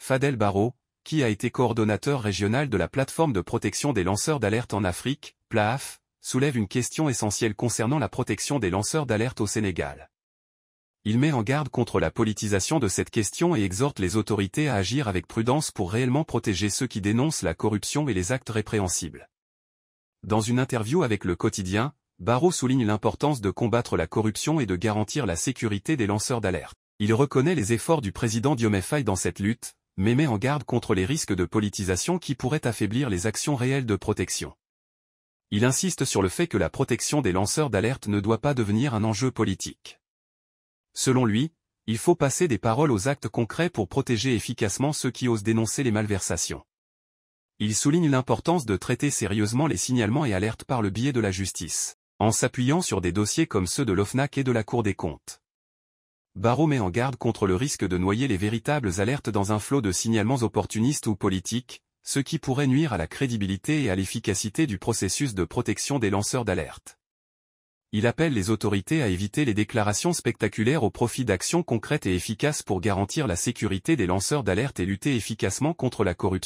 Fadel Barro, qui a été coordonnateur régional de la plateforme de protection des lanceurs d'alerte en Afrique, PLAAF, soulève une question essentielle concernant la protection des lanceurs d'alerte au Sénégal. Il met en garde contre la politisation de cette question et exhorte les autorités à agir avec prudence pour réellement protéger ceux qui dénoncent la corruption et les actes répréhensibles. Dans une interview avec Le Quotidien, Barro souligne l'importance de combattre la corruption et de garantir la sécurité des lanceurs d'alerte. Il reconnaît les efforts du président Diomaye Faye dans cette lutte, mais met en garde contre les risques de politisation qui pourraient affaiblir les actions réelles de protection. Il insiste sur le fait que la protection des lanceurs d'alerte ne doit pas devenir un enjeu politique. Selon lui, il faut passer des paroles aux actes concrets pour protéger efficacement ceux qui osent dénoncer les malversations. Il souligne l'importance de traiter sérieusement les signalements et alertes par le biais de la justice, en s'appuyant sur des dossiers comme ceux de l'OFNAC et de la Cour des comptes. Barro met en garde contre le risque de noyer les véritables alertes dans un flot de signalements opportunistes ou politiques, ce qui pourrait nuire à la crédibilité et à l'efficacité du processus de protection des lanceurs d'alerte. Il appelle les autorités à éviter les déclarations spectaculaires au profit d'actions concrètes et efficaces pour garantir la sécurité des lanceurs d'alerte et lutter efficacement contre la corruption.